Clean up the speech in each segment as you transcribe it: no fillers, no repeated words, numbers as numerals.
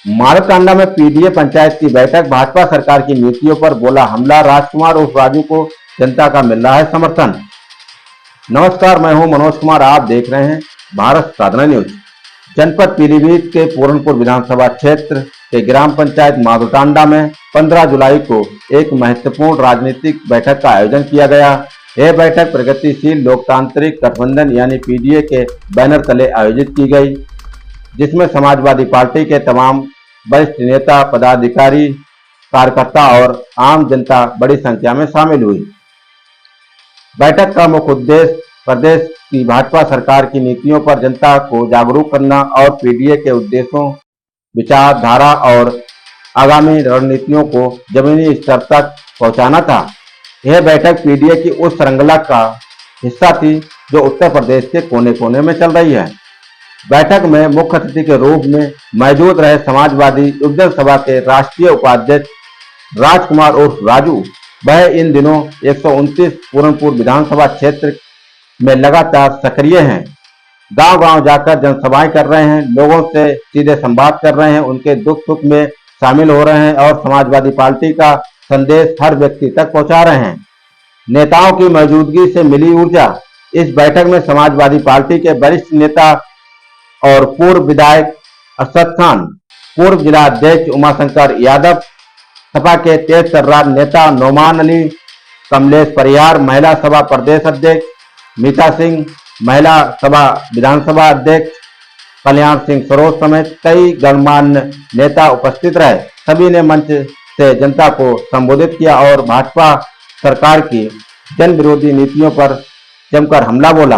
मारकांडा में पीडीए पंचायत की बैठक, भाजपा सरकार की नीतियों पर बोला हमला, राजकुमार उर्फ राजू को जनता का मिल रहा है समर्थन। नमस्कार, मैं हूं मनोज कुमार, आप देख रहे हैं भारत साधना न्यूज। जनपद पीलीभीत के पूरनपुर विधानसभा क्षेत्र के ग्राम पंचायत मारकांडा में 15 जुलाई को एक महत्वपूर्ण राजनीतिक बैठक का आयोजन किया गया। यह बैठक प्रगतिशील लोकतांत्रिक गठबंधन यानी पीडीए के बैनर तले आयोजित की गई, जिसमें समाजवादी पार्टी के तमाम वरिष्ठ नेता, पदाधिकारी, कार्यकर्ता और आम जनता बड़ी संख्या में शामिल हुई। बैठक का मुख्य उद्देश्य प्रदेश की भाजपा सरकार की नीतियों पर जनता को जागरूक करना और पीडीए के उद्देश्यों, विचारधारा और आगामी रणनीतियों को जमीनी स्तर तक पहुंचाना था। यह बैठक पीडीए की उस श्रृंखला का हिस्सा थी जो उत्तर प्रदेश के कोने कोने में चल रही है। बैठक में मुख्य अतिथि के रूप में मौजूद रहे समाजवादी युवजन सभा के राष्ट्रीय उपाध्यक्ष राजकुमार उर्फ राजू। वह इन दिनों 129 पूरनपुर विधानसभा क्षेत्र में लगातार सक्रिय हैं, गांव-गांव जाकर जनसभाएं कर रहे हैं, लोगों से सीधे संवाद कर रहे हैं, उनके दुख सुख में शामिल हो रहे हैं और समाजवादी पार्टी का संदेश हर व्यक्ति तक पहुंचा रहे हैं। नेताओं की मौजूदगी से मिली ऊर्जा। इस बैठक में समाजवादी पार्टी के वरिष्ठ नेता और पूर्व विधायक अरशद खान, पूर्व जिला अध्यक्ष उमाशंकर यादव, सपा के तेज तर्रार नेता नोमान अली, कमलेश परिहार, महिला सभा प्रदेश अध्यक्ष मीता सिंह, महिला सभा विधानसभा अध्यक्ष कल्याण सिंह सरोज समेत कई गणमान्य नेता उपस्थित रहे। सभी ने मंच से जनता को संबोधित किया और भाजपा सरकार की जन विरोधी नीतियों पर जमकर हमला बोला।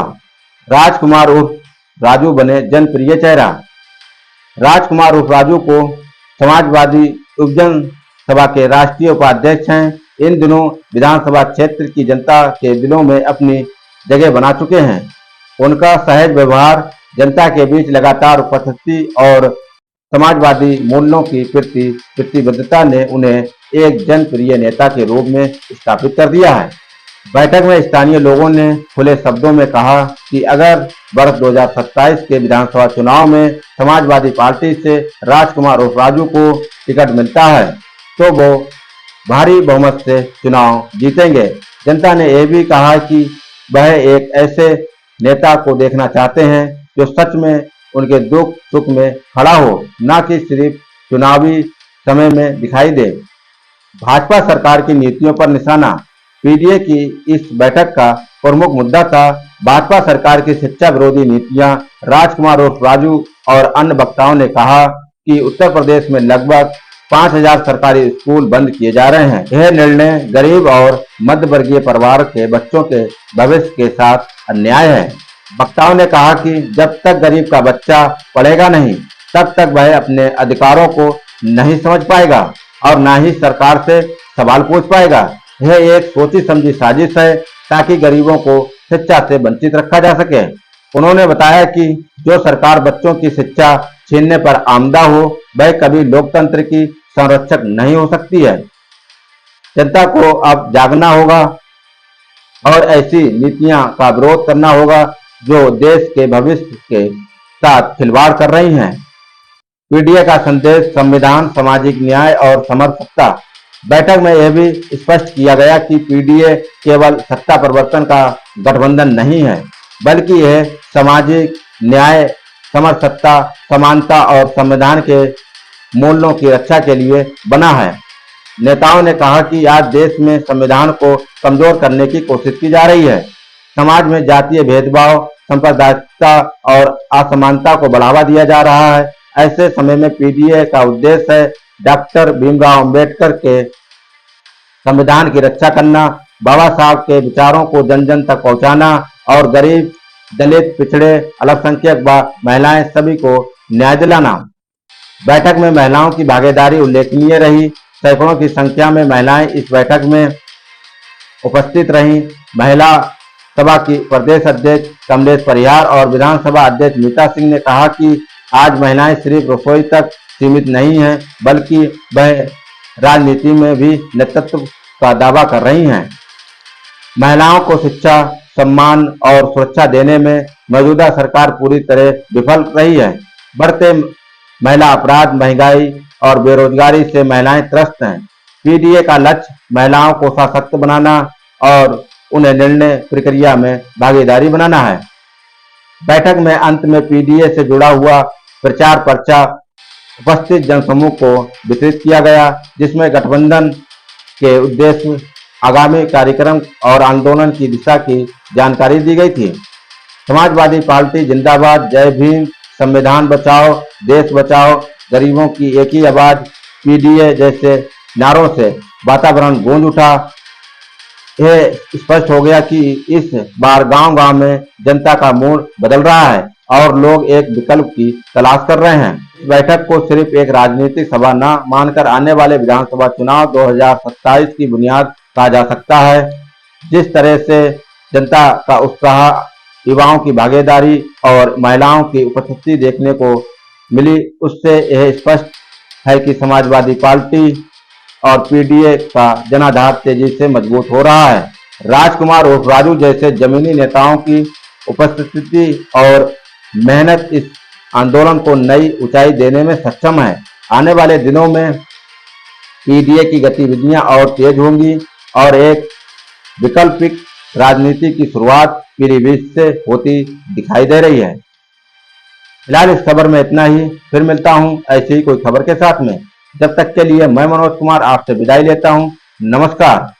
राजकुमार उर्फ राजू बने जनप्रिय चेहरा। राजकुमार उर्फ राजू को समाजवादी युवजन सभा के राष्ट्रीय उपाध्यक्ष हैं। इन दिनों विधानसभा क्षेत्र की जनता के दिलों में अपनी जगह बना चुके हैं। उनका सहज व्यवहार, जनता के बीच लगातार उपस्थिति और समाजवादी मूल्यों की प्रति प्रतिबद्धता ने उन्हें एक जनप्रिय नेता के रूप में स्थापित कर दिया है। बैठक में स्थानीय लोगों ने खुले शब्दों में कहा कि अगर वर्ष 2027 के विधानसभा चुनाव में समाजवादी पार्टी से राजकुमार उर्फ राजू को टिकट मिलता है तो वो भारी बहुमत से चुनाव जीतेंगे। जनता ने यह भी कहा कि वह एक ऐसे नेता को देखना चाहते हैं जो सच में उनके दुख सुख में खड़ा हो, न कि सिर्फ चुनावी समय में दिखाई दे। भाजपा सरकार की नीतियों पर निशाना। पीडीए की इस बैठक का प्रमुख मुद्दा था भाजपा सरकार की शिक्षा विरोधी नीतियां। राजकुमार उर्फ राजू और अन्य वक्ताओं ने कहा कि उत्तर प्रदेश में लगभग 5000 सरकारी स्कूल बंद किए जा रहे हैं। यह निर्णय गरीब और मध्य वर्गीय परिवार के बच्चों के भविष्य के साथ अन्याय है। वक्ताओं ने कहा कि जब तक गरीब का बच्चा पढ़ेगा नहीं, तब तक वह अपने अधिकारों को नहीं समझ पाएगा और न ही सरकार से सवाल पूछ पाएगा। यह एक सोची समझी साजिश है ताकि गरीबों को शिक्षा से वंचित रखा जा सके। उन्होंने बताया कि जो सरकार बच्चों की शिक्षा छीनने पर आमदा हो, वह कभी लोकतंत्र की संरक्षक नहीं हो सकती है। जनता को अब जागना होगा और ऐसी नीतियां का विरोध करना होगा जो देश के भविष्य के साथ खिलवाड़ कर रही हैं। पीडीए का संदेश संविधान, सामाजिक न्याय और समरसत्ता। बैठक में यह भी स्पष्ट किया गया कि पीडीए केवल सत्ता परिवर्तन का गठबंधन नहीं है, बल्कि यह सामाजिक न्याय, समरसत्ता, समानता और संविधान के मूल्यों की रक्षा के लिए बना है। नेताओं ने कहा कि आज देश में संविधान को कमजोर करने की कोशिश की जा रही है। समाज में जातीय भेदभाव, सांप्रदायिकता और असमानता को बढ़ावा दिया जा रहा है। ऐसे समय में पीडीए का उद्देश्य है डॉक्टर भीमराव अंबेडकर के संविधान की रक्षा करना, बाबा साहब के विचारों को जन जन तक पहुंचाना और गरीब, दलित, पिछड़े, अल्पसंख्यक व महिलाएं सभी को न्याय दिलाना। बैठक में महिलाओं की भागीदारी उल्लेखनीय रही। सैकड़ों की संख्या में महिलाएं इस बैठक में उपस्थित रहीं। महिला सभा की प्रदेश अध्यक्ष कमलेश परिहार और विधानसभा अध्यक्ष मीता सिंह ने कहा कि आज महिलाएं सिर्फ रसोई तक सीमित नहीं हैं, बल्कि वह राजनीति में भी नेतृत्व का दावा कर रही हैं। महिलाओं को शिक्षा, सम्मान और सुरक्षा देने में मौजूदा सरकार पूरी तरह विफल रही है। बढ़ते महिला अपराध, महंगाई और बेरोजगारी से महिलाएं त्रस्त हैं। पीडीए का लक्ष्य महिलाओं को सशक्त बनाना और उन्हें निर्णय प्रक्रिया में भागीदारी बनाना है। बैठक में अंत में पीडीए से जुड़ा हुआ प्रचार पर्चा उपस्थित जनसमूह को वितरित किया गया, जिसमें गठबंधन के उद्देश्य, आगामी कार्यक्रम और आंदोलन की दिशा की जानकारी दी गई थी। समाजवादी पार्टी जिंदाबाद, जय भीम, संविधान बचाओ, देश बचाओ, गरीबों की एक ही आवाज, पीडीए जैसे नारों से वातावरण गूंज उठा। यह स्पष्ट हो गया कि इस बार गांव-गांव में जनता का मूड बदल रहा है और लोग एक विकल्प की तलाश कर रहे हैं। इस बैठक को सिर्फ एक राजनीतिक सभा न मानकर आने वाले विधानसभा चुनाव 2027 की बुनियाद कहा जा सकता है। जिस तरह से जनता का उत्साह, युवाओं की भागीदारी और महिलाओं की उपस्थिति देखने को मिली, उससे यह स्पष्ट है कि समाजवादी पार्टी और पीडीए का जनाधार तेजी से मजबूत हो रहा है। राजकुमार उर्फ राजू जैसे जमीनी नेताओं की उपस्थिति और मेहनत इस आंदोलन को नई ऊंचाई देने में सक्षम है। आने वाले दिनों में पीडीए की गतिविधियां और तेज होंगी और एक वैकल्पिक राजनीति की शुरुआत पीलीभीत से होती दिखाई दे रही है। फिलहाल इस खबर में इतना ही, फिर मिलता हूं ऐसी ही कोई खबर के साथ में। जब तक के लिए मैं मनोज कुमार आपसे विदाई लेता हूं। नमस्कार।